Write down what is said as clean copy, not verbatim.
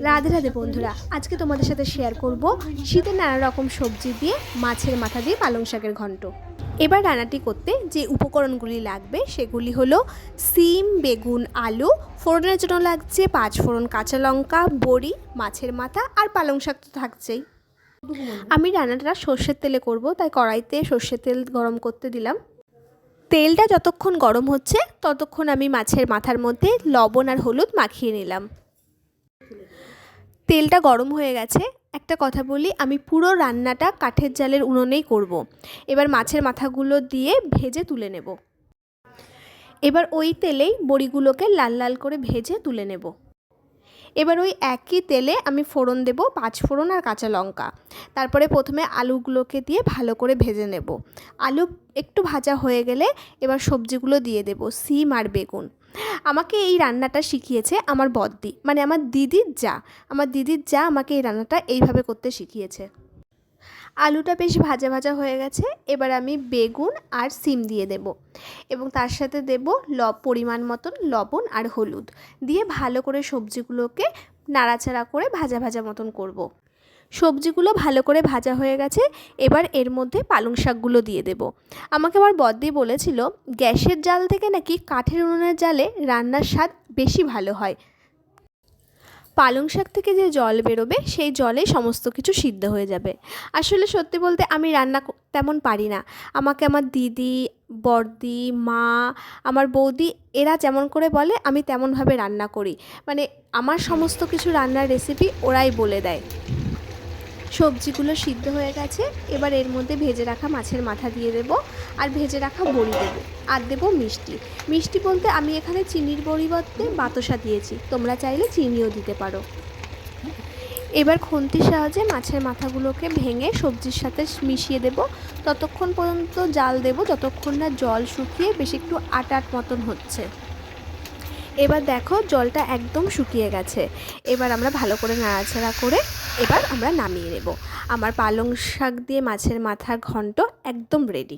রাধে রাধে বন্ধুরা, আজকে তোমাদের সাথে শেয়ার করব শীতের নানা রকম সবজি দিয়ে মাছের মাথা দিয়ে পালং শাকের ঘন্ট। এবার রান্নাটি করতে যে উপকরণগুলি লাগবে সেগুলি হলো সিম, বেগুন, আলু। ফোড়নের জন্য লাগছে 5 ফোড়ন, কাঁচা লঙ্কা, বড়ি, মাছের মাথা আর পালং শাক তো থাকছেই। আমি রান্নাটা সর্ষের তেলে করব, তাই কড়াইতে সর্ষের তেল গরম করতে দিলাম। তেলটা যতক্ষণ গরম হচ্ছে ততক্ষণ আমি মাছের মাথার মধ্যে লবণ আর হলুদ মাখিয়ে নিলাম। তেলটা গরম হয়ে গেছে। একটা কথা বলি, আমি পুরো রান্নাটা কাঠের জালের উনুনেই করব। এবার মাছের মাথাগুলো দিয়ে ভেজে তুলে নেব। এবার ওই তেলেই বড়িগুলোকে লাল লাল করে ভেজে তুলে নেব। এবার ওই একই তেলে আমি ফোড়ন দেব, 5 ফোড়ন আর কাঁচা লঙ্কা। তারপরে প্রথমে আলুগুলোকে দিয়ে ভালো করে ভেজে নেব। আলু একটু ভাজা হয়ে গেলে এবার সবজিগুলো দিয়ে দেব, সিম আর বেগুন। আমাকে এই রান্নাটা শিখিয়েছে আমার বদ্দি, মানে আমার দিদির যা। আমার দিদির যা আমাকে এই রান্নাটা এইভাবে করতে শিখিয়েছে। আলুটা বেশ ভাজা ভাজা হয়ে গেছে। এবার আমি বেগুন আর সিম দিয়ে দেব এবং তার সাথে দেব পরিমাণ মতন লবণ আর হলুদ দিয়ে ভালো করে সবজিগুলোকে নাড়াচাড়া করে ভাজা ভাজা মতন করব। সবজিগুলো ভালো করে ভাজা হয়ে গেছে। এবার এর মধ্যে পালং শাকগুলো দিয়ে দেব। আমাকে আমার বদ্দি বলেছিল গ্যাসের জাল থেকে নাকি কাঠের উনুনের জালে রান্নার স্বাদ বেশি ভালো হয়। পালং শাক থেকে যে জল বেরোবে সেই জলেই সমস্ত কিছু সিদ্ধ হয়ে যাবে। আসলে সত্যি বলতে আমি রান্না তেমন পারি না। আমাকে আমার দিদি, বড়দি, মা, আমার বৌদি এরা যেমন করে বলে আমি তেমনভাবে রান্না করি। মানে আমার সমস্ত কিছু রান্নার রেসিপি ওরাই বলে দেয়। সবজিগুলো সিদ্ধ হয়ে গেছে। এবার এর মধ্যে ভেজে রাখা মাছের মাথা দিয়ে দেব আর ভেজে রাখা বড়ি দেব আর দেব মিষ্টি। মিষ্টি বলতে আমি এখানে চিনির পরিবর্তে বাতাসা দিয়েছি, তোমরা চাইলে চিনিও দিতে পারো। এবার খুন্তির সাহায্যে মাছের মাথাগুলোকে ভেঙে সবজির সাথে মিশিয়ে দেব। ততক্ষণ পর্যন্ত জাল দেব যতক্ষণ না জল শুকিয়ে বেশ একটু আটার মতন হচ্ছে। এবার দেখো জলটা একদম শুকিয়ে গেছে। এবার আমরা ভালো করে নাড়াচাড়া করে এবার আমরা নামিয়ে নেব। আমার পালং শাক দিয়ে মাছের মাথার ঘন্ট একদম রেডি।